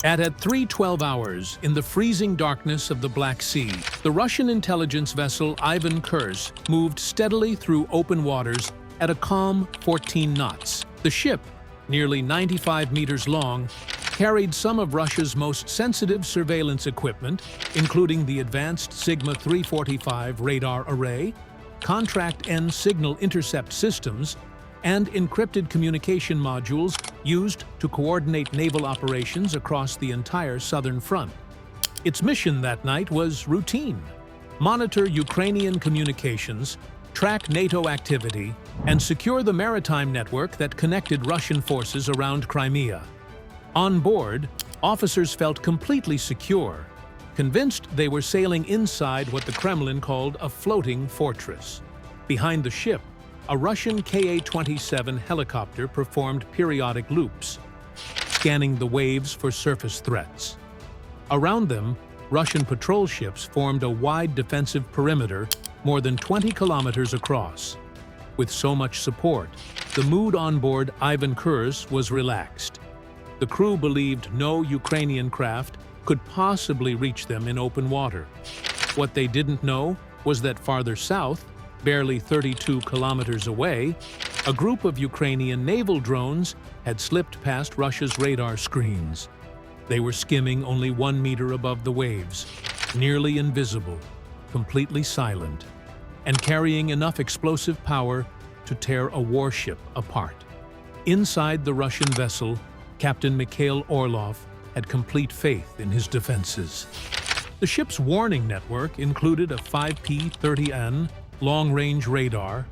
At 3:12 hours, in the freezing darkness of the Black Sea, the Russian intelligence vessel Ivan Khurs moved steadily through open waters at a calm 14 knots. The ship, nearly 95 meters long, carried some of Russia's most sensitive surveillance equipment, including the advanced Sigma 345 radar array, Kontrakt-N signal intercept systems, and encrypted communication modules used to coordinate naval operations across the entire southern front. Its mission that night was routine: monitor Ukrainian communications, track NATO activity, and secure the maritime network that connected Russian forces around Crimea. On board, officers felt completely secure, convinced they were sailing inside what the Kremlin called a floating fortress. Behind the ship, a Russian Ka-27 helicopter performed periodic loops, scanning the waves for surface threats. Around them, Russian patrol ships formed a wide defensive perimeter more than 20 kilometers across. With so much support, the mood on board Ivan Khurs was relaxed. The crew believed no Ukrainian craft could possibly reach them in open water. What they didn't know was that farther south, barely 32 kilometers away, a group of Ukrainian naval drones had slipped past Russia's radar screens. They were skimming only 1 meter above the waves, nearly invisible, completely silent, and carrying enough explosive power to tear a warship apart. Inside the Russian vessel, Captain Mikhail Orlov had complete faith in his defenses. The ship's warning network included a 5P-30N long-range radar,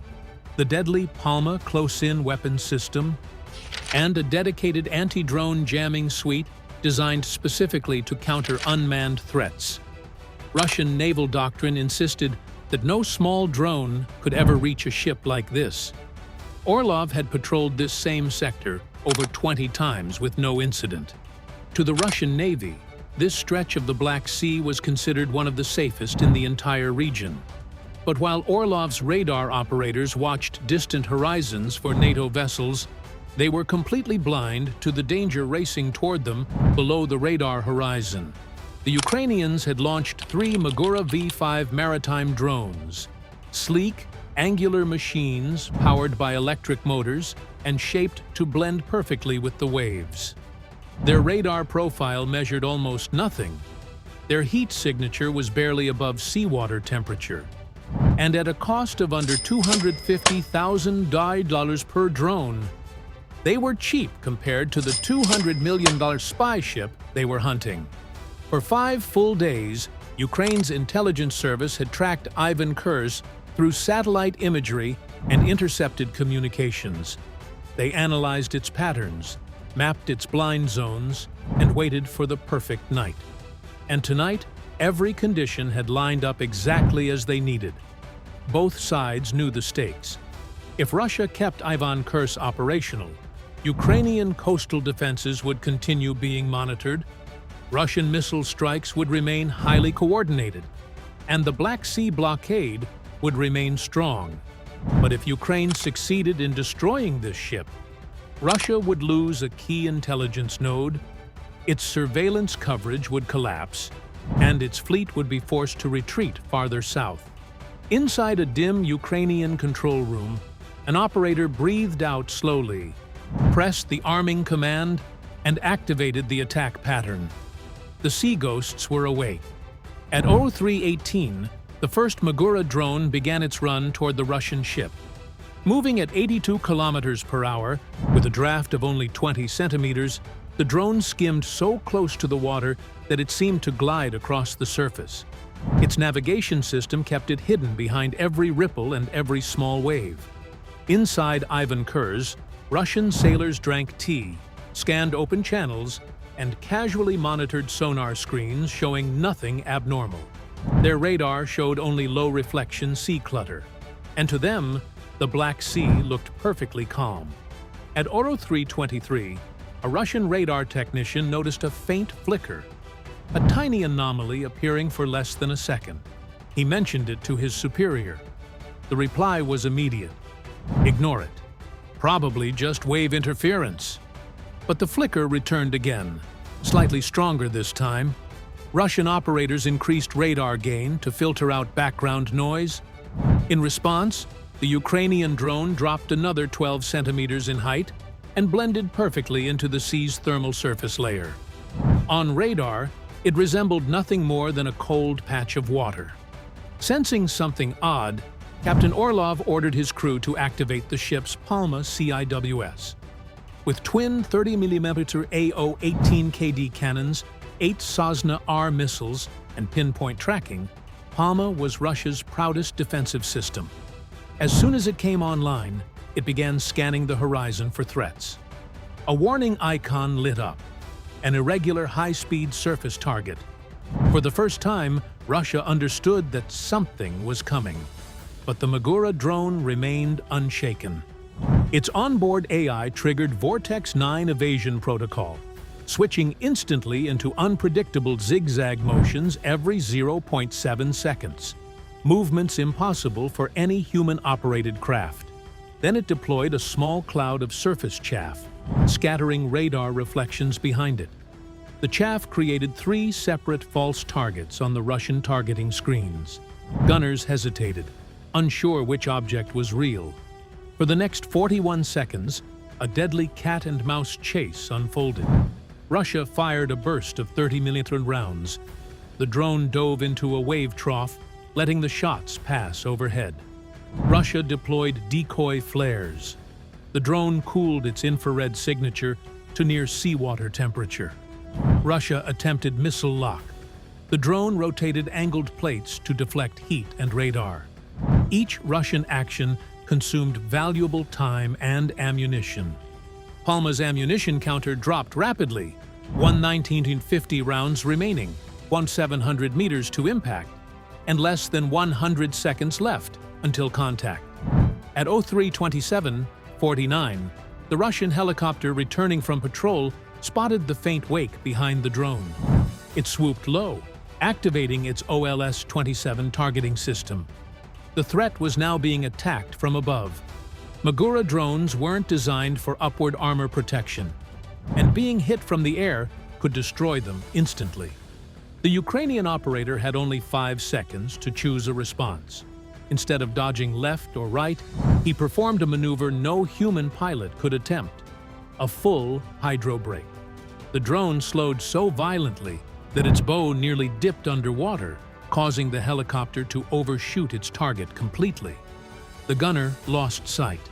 the deadly Palma close-in weapon system, and a dedicated anti-drone jamming suite designed specifically to counter unmanned threats. Russian naval doctrine insisted that no small drone could ever reach a ship like this. Orlov had patrolled this same sector over 20 times with no incident. To the Russian Navy, this stretch of the Black Sea was considered one of the safest in the entire region. But while Orlov's radar operators watched distant horizons for NATO vessels, they were completely blind to the danger racing toward them below the radar horizon. The Ukrainians had launched 3 Magura V-5 maritime drones, sleek, angular machines powered by electric motors and shaped to blend perfectly with the waves. Their radar profile measured almost nothing. Their heat signature was barely above seawater temperature. And at a cost of under $250,000 per drone, they were cheap compared to the $200 million spy ship they were hunting. For 5 full days, Ukraine's intelligence service had tracked Ivan Khurs through satellite imagery and intercepted communications. They analyzed its patterns, mapped its blind zones, and waited for the perfect night. And tonight, every condition had lined up exactly as they needed. Both sides knew the stakes. If Russia kept Ivan Khurs operational, Ukrainian coastal defenses would continue being monitored, Russian missile strikes would remain highly coordinated, and the Black Sea blockade would remain strong. But if Ukraine succeeded in destroying this ship, Russia would lose a key intelligence node, its surveillance coverage would collapse, and its fleet would be forced to retreat farther south. Inside a dim Ukrainian control room, an operator breathed out slowly, pressed the arming command, and activated the attack pattern. The sea ghosts were awake. At 03:18, the first Magura drone began its run toward the Russian ship. Moving at 82 kilometers per hour, with a draft of only 20 centimeters, the drone skimmed so close to the water that it seemed to glide across the surface. Its navigation system kept it hidden behind every ripple and every small wave. Inside Ivan Khurs, Russian sailors drank tea, scanned open channels, and casually monitored sonar screens showing nothing abnormal. Their radar showed only low-reflection sea clutter, and to them, the Black Sea looked perfectly calm. At 03:23, a Russian radar technician noticed a faint flicker, a tiny anomaly appearing for less than a second. He mentioned it to his superior. The reply was immediate. Ignore it. Probably just wave interference. But the flicker returned again, Slightly stronger this time, Russian operators increased radar gain to filter out background noise. In response, the Ukrainian drone dropped another 12 centimeters in height and blended perfectly into the sea's thermal surface layer. On radar, it resembled nothing more than a cold patch of water. Sensing something odd, Captain Orlov ordered his crew to activate the ship's Palma CIWS. With twin 30mm AO-18KD cannons, 8 Sosna R missiles, and pinpoint tracking, Palma was Russia's proudest defensive system. As soon as it came online, it began scanning the horizon for threats. A warning icon lit up, an irregular high-speed surface target. For the first time, Russia understood that something was coming. But the Magura drone remained unshaken. Its onboard AI triggered Vortex 9 evasion protocol, switching instantly into unpredictable zigzag motions every 0.7 seconds, movements impossible for any human-operated craft. Then it deployed a small cloud of surface chaff, scattering radar reflections behind it. The chaff created 3 separate false targets on the Russian targeting screens. Gunners hesitated, unsure which object was real. For the next 41 seconds, a deadly cat-and-mouse chase unfolded. Russia fired a burst of 30mm rounds. The drone dove into a wave trough, letting the shots pass overhead. Russia deployed decoy flares. The drone cooled its infrared signature to near seawater temperature. Russia attempted missile lock. The drone rotated angled plates to deflect heat and radar. Each Russian action consumed valuable time and ammunition. Palma's ammunition counter dropped rapidly, 11950 rounds remaining, 1700 meters to impact, and less than 100 seconds left until contact. At 03:27:49, the Russian helicopter returning from patrol spotted the faint wake behind the drone. It swooped low, activating its OLS-27 targeting system. The threat was now being attacked from above. Magura drones weren't designed for upward armor protection, and being hit from the air could destroy them instantly. The Ukrainian operator had only 5 seconds to choose a response. Instead of dodging left or right, he performed a maneuver no human pilot could attempt: a full hydro brake. The drone slowed so violently that its bow nearly dipped underwater, causing the helicopter to overshoot its target completely. The gunner lost sight.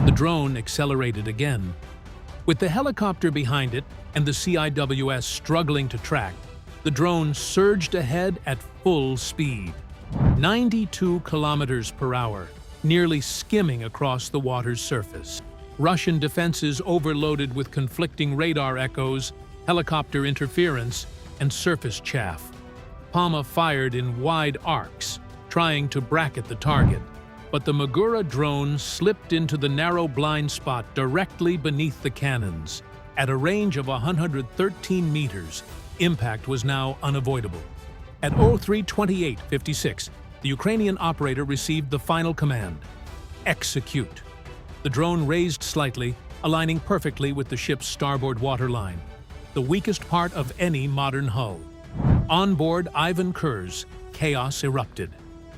The drone accelerated again. With the helicopter behind it and the CIWS struggling to track, the drone surged ahead at full speed, 92 kilometers per hour, nearly skimming across the water's surface. Russian defenses overloaded with conflicting radar echoes, helicopter interference, and surface chaff. Palma fired in wide arcs, trying to bracket the target, but the Magura drone slipped into the narrow blind spot directly beneath the cannons. At a range of 113 meters, impact was now unavoidable. At 03:28:56, the Ukrainian operator received the final command: execute. The drone raised slightly, aligning perfectly with the ship's starboard waterline, the weakest part of any modern hull. On board Ivan Khurs, chaos erupted.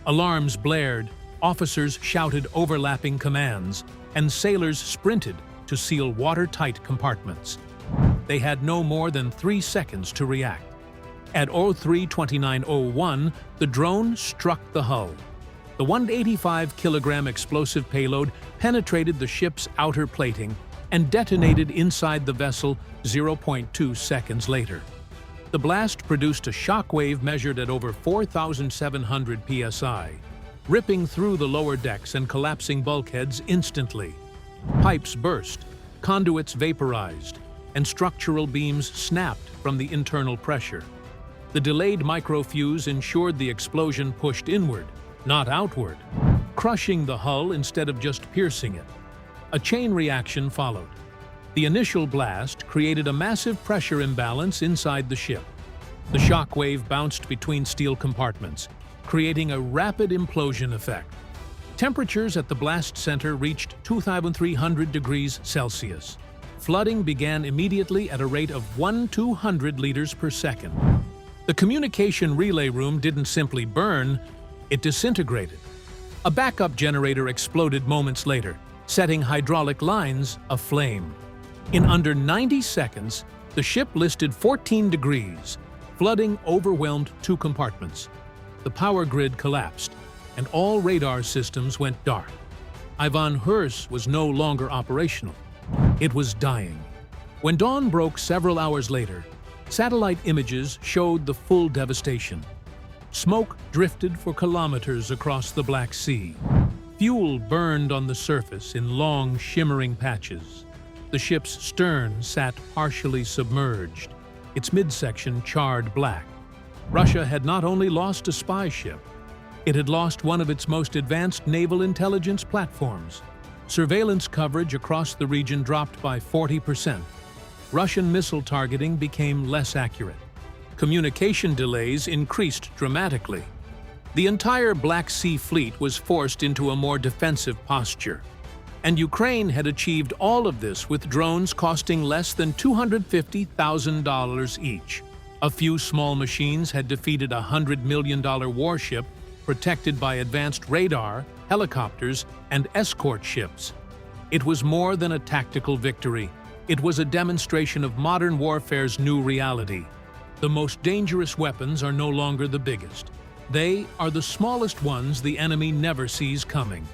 Alarms blared, officers shouted overlapping commands, and sailors sprinted to seal watertight compartments. They had no more than 3 seconds to react. At 03:29:01, the drone struck the hull. The 185-kilogram explosive payload penetrated the ship's outer plating and detonated inside the vessel 0.2 seconds later. The blast produced a shockwave measured at over 4,700 psi, ripping through the lower decks and collapsing bulkheads instantly. Pipes burst, conduits vaporized, and structural beams snapped from the internal pressure. The delayed microfuse ensured the explosion pushed inward, not outward, crushing the hull instead of just piercing it. A chain reaction followed. The initial blast created a massive pressure imbalance inside the ship. The shockwave bounced between steel compartments, creating a rapid implosion effect. Temperatures at the blast center reached 2,300 degrees Celsius. Flooding began immediately at a rate of 1/200 liters per second. The communication relay room didn't simply burn, it disintegrated. A backup generator exploded moments later, setting hydraulic lines aflame. In under 90 seconds, the ship listed 14 degrees. Flooding overwhelmed 2 compartments. The power grid collapsed, and all radar systems went dark. Ivan Khurs was no longer operational. It was dying. When dawn broke several hours later, satellite images showed the full devastation. Smoke drifted for kilometers across the Black Sea. Fuel burned on the surface in long, shimmering patches. The ship's stern sat partially submerged, its midsection charred black. Russia had not only lost a spy ship, it had lost one of its most advanced naval intelligence platforms. Surveillance coverage across the region dropped by 40%. Russian missile targeting became less accurate. Communication delays increased dramatically. The entire Black Sea fleet was forced into a more defensive posture. And Ukraine had achieved all of this with drones costing less than $250,000 each. A few small machines had defeated a $100 million warship protected by advanced radar, helicopters, and escort ships. It was more than a tactical victory. It was a demonstration of modern warfare's new reality. The most dangerous weapons are no longer the biggest. They are the smallest ones the enemy never sees coming.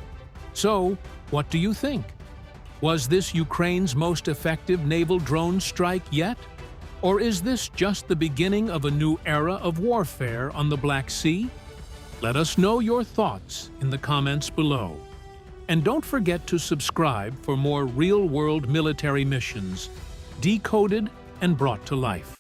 So, what do you think? Was this Ukraine's most effective naval drone strike yet? Or is this just the beginning of a new era of warfare on the Black Sea? Let us know your thoughts in the comments below. And don't forget to subscribe for more real-world military missions, decoded and brought to life.